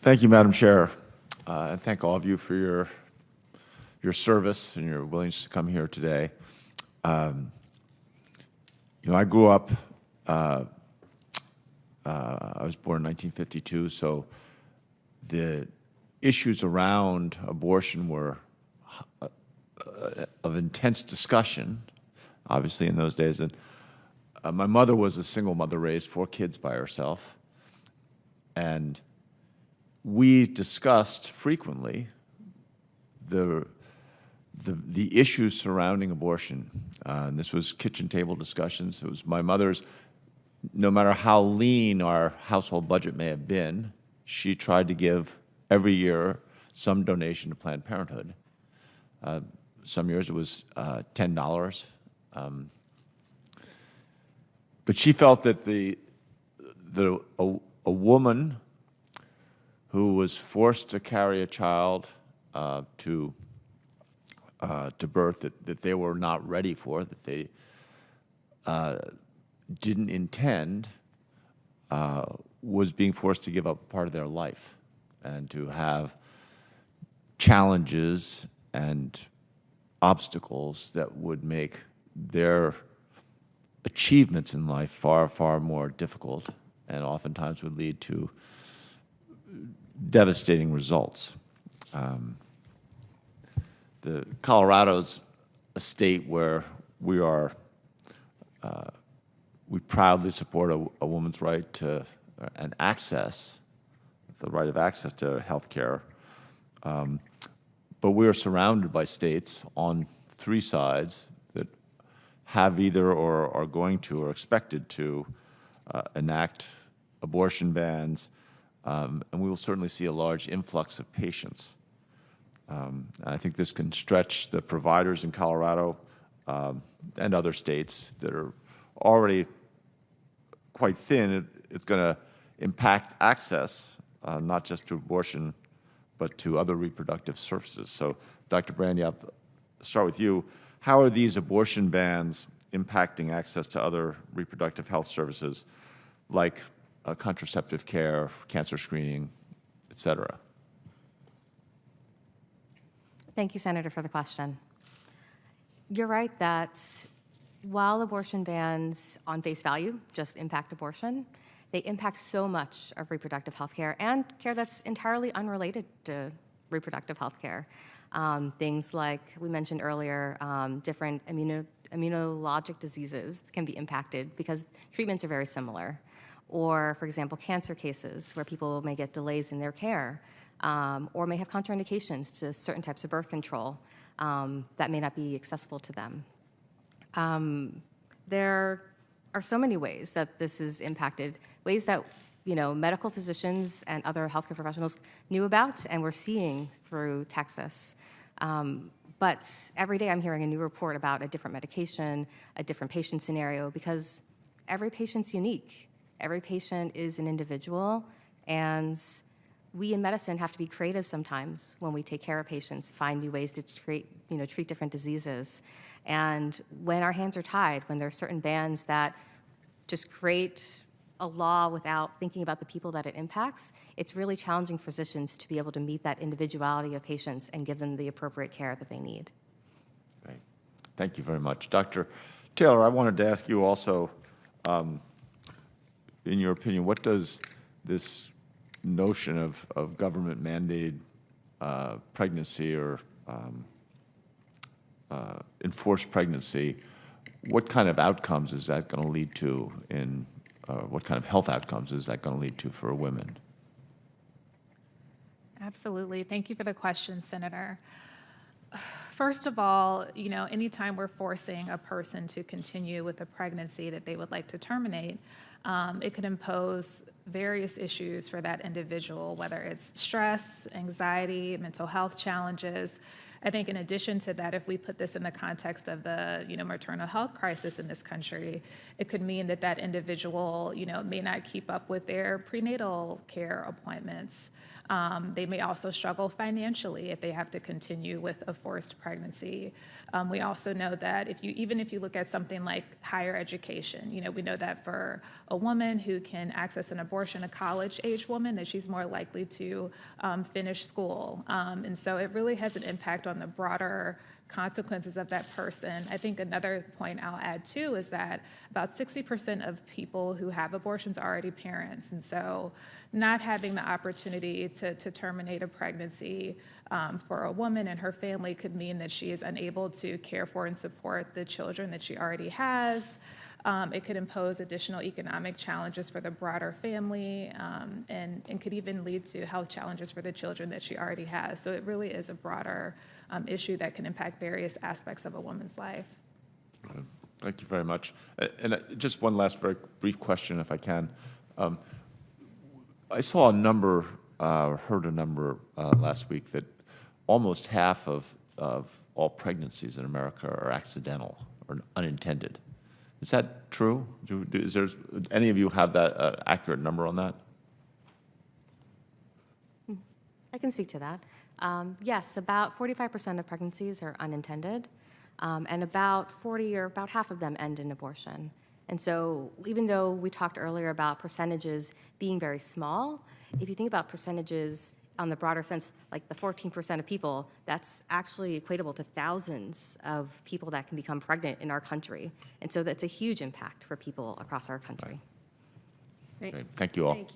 Thank you, Madam Chair, and thank all of you for your service and your willingness to come here today. I grew up. I was born in 1952, so the issues around abortion were of intense discussion, obviously, in those days. And my mother was a single mother, raised 4 kids by herself, and we discussed frequently the issues surrounding abortion. And this was kitchen table discussions. It was my mother's. No matter how lean our household budget may have been, she tried to give every year some donation to Planned Parenthood. Some years it was $10. But she felt that a woman who was forced to carry a child to birth that they were not ready for, that they didn't intend, was being forced to give up part of their life and to have challenges and obstacles that would make their achievements in life far, far more difficult and oftentimes would lead to devastating results. Colorado's a state where we proudly support a woman's right to and access, the right of access to health care. But we are surrounded by states on 3 sides that have either or are going to or expected to enact abortion bans, and we will certainly see a large influx of patients. I think this can stretch the providers in Colorado and other states that are already quite thin. It's going to impact access, not just to abortion, but to other reproductive services. So, Dr. Brandy, I'll start with you. How are these abortion bans impacting access to other reproductive health services, like contraceptive care, cancer screening, et cetera? Thank you, Senator, for the question. You're right that while abortion bans on face value just impact abortion, they impact so much of reproductive health care and care that's entirely unrelated to reproductive health care. Things like we mentioned earlier, different immunologic diseases can be impacted because treatments are very similar. Or, for example, cancer cases where people may get delays in their care or may have contraindications to certain types of birth control that may not be accessible to them. There are so many ways that this is impacted, ways that medical physicians and other healthcare professionals knew about and were seeing through Texas. But every day I'm hearing a new report about a different medication, a different patient scenario, because every patient's unique. Every patient is an individual, and we in medicine have to be creative sometimes when we take care of patients, find new ways to treat different diseases. And when our hands are tied, when there are certain bans that just create a law without thinking about the people that it impacts, it's really challenging for physicians to be able to meet that individuality of patients and give them the appropriate care that they need. Great. Thank you very much. Dr. Taylor, I wanted to ask you also, in your opinion, what does this notion of government-mandated pregnancy or enforced pregnancy, what kind of outcomes is that going to lead to what kind of health outcomes is that going to lead to for women? Absolutely. Thank you for the question, Senator. First of all, anytime we're forcing a person to continue with a pregnancy that they would like to terminate, it could impose various issues for that individual, whether it's stress, anxiety, mental health challenges. I think in addition to that, if we put this in the context of the maternal health crisis in this country, it could mean that that individual may not keep up with their prenatal care appointments. They may also struggle financially if they have to continue with a forced pregnancy. We also know that even if you look at something like higher education, we know that for a woman who can access an abortion abortion a college-age woman, that she's more likely to finish school. And so it really has an impact on the broader consequences of that person. I think another point I'll add too is that about 60% of people who have abortions are already parents. And so not having the opportunity to terminate a pregnancy for a woman and her family could mean that she is unable to care for and support the children that she already has. It could impose additional economic challenges for the broader family, and could even lead to health challenges for the children that she already has. So it really is a broader issue that can impact various aspects of a woman's life. Thank you very much. And just one last very brief question, if I can. I saw a number, heard a number last week that almost half of all pregnancies in America are accidental or unintended. Is that true? Is there any of you have that accurate number on that? I can speak to that. Yes, about 45% of pregnancies are unintended, and about 40 or about half of them end in abortion. And so even though we talked earlier about percentages being very small, if you think about percentages on the broader sense, like the 14% of people, that's actually equatable to thousands of people that can become pregnant in our country. And so that's a huge impact for people across our country. Okay, thank you all. Thank you.